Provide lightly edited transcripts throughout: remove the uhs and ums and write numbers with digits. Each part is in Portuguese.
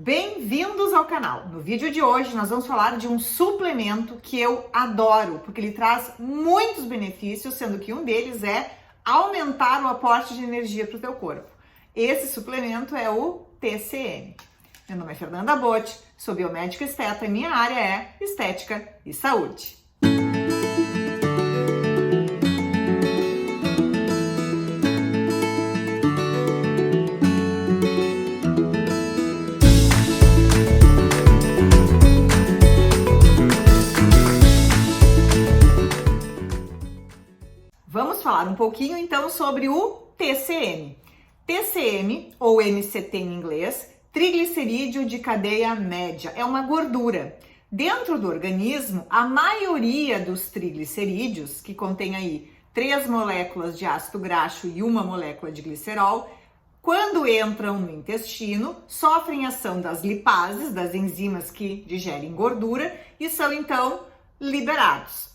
Bem-vindos ao canal! No vídeo de hoje nós vamos falar de um suplemento que eu adoro, porque ele traz muitos benefícios, sendo que um deles é aumentar o aporte de energia para o teu corpo. Esse suplemento é o TCM. Meu nome é Fernanda Botti, sou biomédica esteta e minha área é estética e saúde. Vamos falar um pouquinho então sobre o TCM. TCM, ou MCT em inglês, triglicerídeo de cadeia média, é uma gordura. Dentro do organismo, a maioria dos triglicerídeos, que contém aí 3 moléculas de ácido graxo e 1 molécula de glicerol, quando entram no intestino, sofrem ação das lipases, das enzimas que digerem gordura, e são então liberados.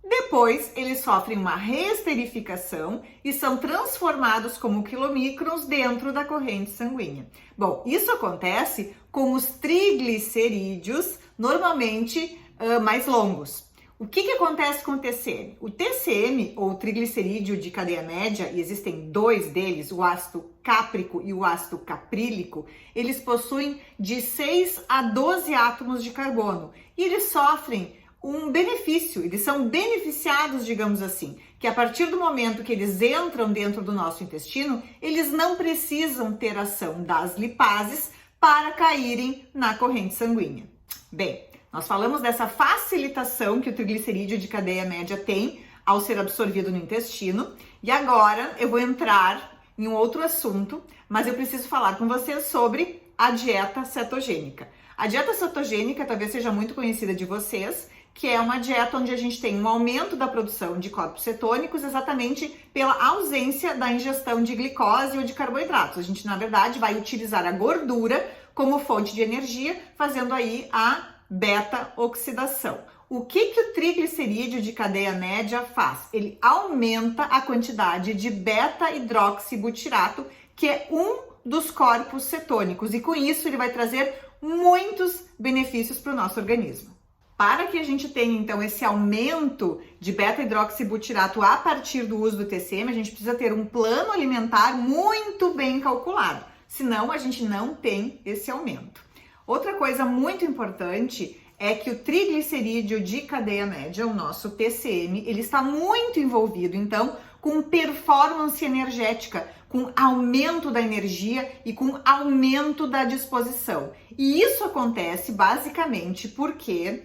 Depois, eles sofrem uma reesterificação e são transformados como quilomicrons dentro da corrente sanguínea. Bom, isso acontece com os triglicerídeos, normalmente mais longos. O que acontece com o TCM? O TCM, ou triglicerídeo de cadeia média, e existem 2 deles, o ácido cáprico e o ácido caprílico, eles possuem de 6 a 12 átomos de carbono e eles sofrem um benefício, eles são beneficiados, digamos assim, que a partir do momento que eles entram dentro do nosso intestino, eles não precisam ter ação das lipases para caírem na corrente sanguínea. Bem, nós falamos dessa facilitação que o triglicerídeo de cadeia média tem ao ser absorvido no intestino, e agora eu vou entrar em um outro assunto, mas eu preciso falar com vocês sobre a dieta cetogênica. A dieta cetogênica talvez seja muito conhecida de vocês, que é uma dieta onde a gente tem um aumento da produção de corpos cetônicos exatamente pela ausência da ingestão de glicose ou de carboidratos. A gente, na verdade, vai utilizar a gordura como fonte de energia, fazendo aí a beta-oxidação. O que o triglicerídeo de cadeia média faz? Ele aumenta a quantidade de beta-hidroxibutirato, que é um dos corpos cetônicos, e com isso ele vai trazer muitos benefícios para o nosso organismo. Para que a gente tenha, então, esse aumento de beta-hidroxibutirato a partir do uso do TCM, a gente precisa ter um plano alimentar muito bem calculado, senão a gente não tem esse aumento. Outra coisa muito importante é que o triglicerídeo de cadeia média, o nosso TCM, ele está muito envolvido, então, com performance energética, com aumento da energia e com aumento da disposição. E isso acontece basicamente porque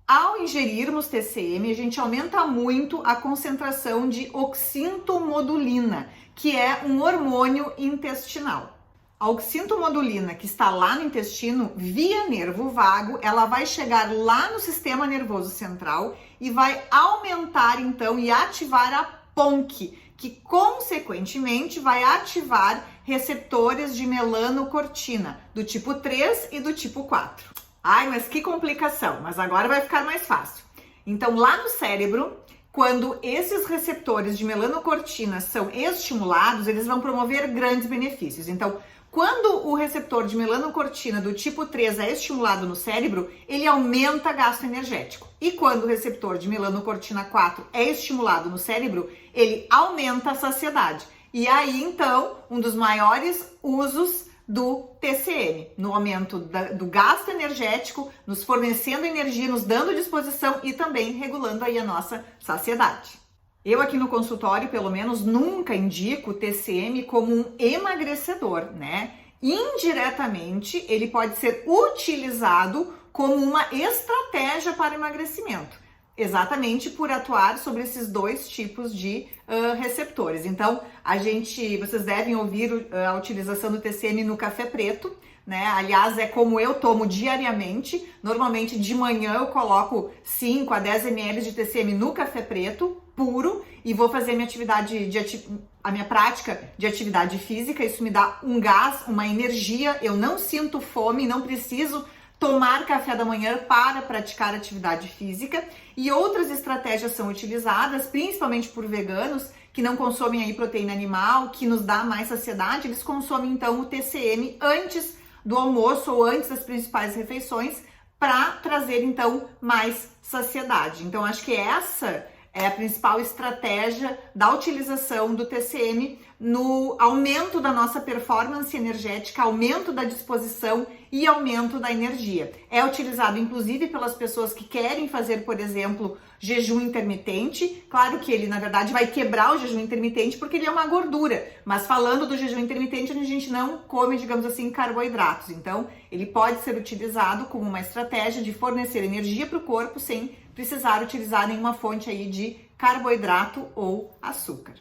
ao ingerirmos TCM, a gente aumenta muito a concentração de oxintomodulina, que é um hormônio intestinal. A oxintomodulina que está lá no intestino, via nervo vago, ela vai chegar lá no sistema nervoso central e vai aumentar então e ativar a PONC, que consequentemente vai ativar receptores de melanocortina do tipo 3 e do tipo 4. Ai, mas que complicação, mas agora vai ficar mais fácil. Então, lá no cérebro, quando esses receptores de melanocortina são estimulados, eles vão promover grandes benefícios. Então, quando o receptor de melanocortina do tipo 3 é estimulado no cérebro, ele aumenta gasto energético. E quando o receptor de melanocortina 4 é estimulado no cérebro, ele aumenta a saciedade. E aí, então, um dos maiores usos do TCM, no aumento do gasto energético, nos fornecendo energia, nos dando disposição e também regulando aí a nossa saciedade. Eu aqui no consultório, pelo menos, nunca indico o TCM como um emagrecedor, né? Indiretamente, ele pode ser utilizado como uma estratégia para emagrecimento, exatamente por atuar sobre esses 2 tipos de receptores. Então, vocês devem ouvir a utilização do TCM no café preto, né? Aliás, é como eu tomo diariamente. Normalmente de manhã eu coloco 5 a 10 ml de TCM no café preto puro e vou fazer a minha prática de atividade física. Isso me dá um gás, uma energia. Eu não sinto fome, não preciso tomar café da manhã para praticar atividade física. E outras estratégias são utilizadas, principalmente por veganos que não consomem aí proteína animal, que nos dá mais saciedade. Eles consomem então o TCM antes do almoço ou antes das principais refeições para trazer então mais saciedade. Então acho que essa é a principal estratégia da utilização do TCM no aumento da nossa performance energética, aumento da disposição e aumento da energia. É utilizado inclusive pelas pessoas que querem fazer, por exemplo, jejum intermitente. Claro que ele, na verdade, vai quebrar o jejum intermitente porque ele é uma gordura, mas falando do jejum intermitente, a gente não come, digamos assim, carboidratos. Então, ele pode ser utilizado como uma estratégia de fornecer energia para o corpo sem precisar utilizar nenhuma fonte aí de carboidrato ou açúcar.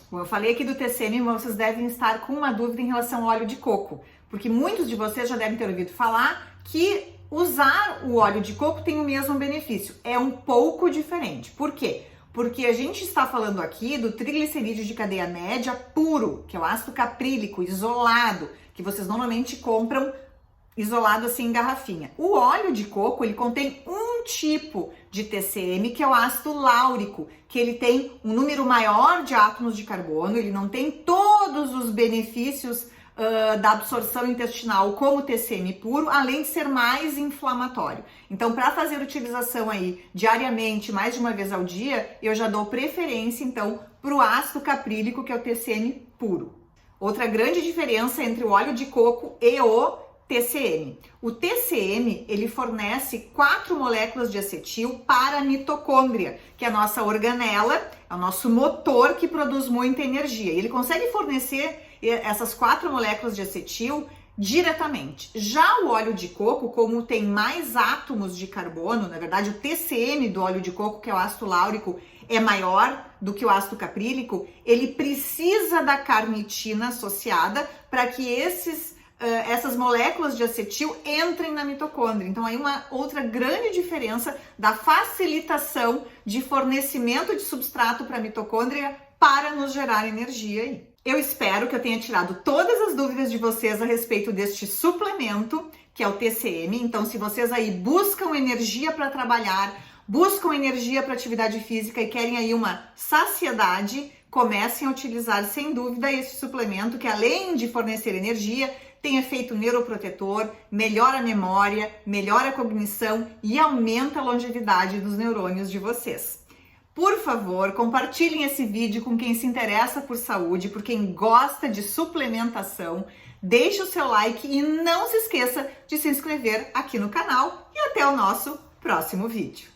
Bom, eu falei aqui do TCM, mas vocês devem estar com uma dúvida em relação ao óleo de coco, porque muitos de vocês já devem ter ouvido falar que usar o óleo de coco tem o mesmo benefício. É um pouco diferente. Por quê? Porque a gente está falando aqui do triglicerídeo de cadeia média puro, que é o ácido caprílico isolado, que vocês normalmente compram isolado assim em garrafinha. O óleo de coco, ele contém um tipo de TCM, que é o ácido láurico, que ele tem um número maior de átomos de carbono, ele não tem todos os benefícios da absorção intestinal como TCM puro, além de ser mais inflamatório. Então, para fazer utilização aí diariamente, mais de uma vez ao dia, eu já dou preferência, então, para o ácido caprílico, que é o TCM puro. Outra grande diferença entre o óleo de coco e o TCM. O TCM, ele fornece 4 moléculas de acetil para a mitocôndria, que é a nossa organela, é o nosso motor que produz muita energia. Ele consegue fornecer essas 4 moléculas de acetil diretamente. Já o óleo de coco, como tem mais átomos de carbono, na verdade o TCM do óleo de coco, que é o ácido láurico, é maior do que o ácido caprílico, ele precisa da carnitina associada para que essas moléculas de acetil entrem na mitocôndria. Então, aí uma outra grande diferença da facilitação de fornecimento de substrato para a mitocôndria para nos gerar energia aí. Eu espero que eu tenha tirado todas as dúvidas de vocês a respeito deste suplemento, que é o TCM. Então, se vocês aí buscam energia para trabalhar, buscam energia para atividade física e querem aí uma saciedade, comecem a utilizar sem dúvida esse suplemento que, além de fornecer energia, tem efeito neuroprotetor, melhora a memória, melhora a cognição e aumenta a longevidade dos neurônios de vocês. Por favor, compartilhem esse vídeo com quem se interessa por saúde, por quem gosta de suplementação. Deixe o seu like e não se esqueça de se inscrever aqui no canal e até o nosso próximo vídeo.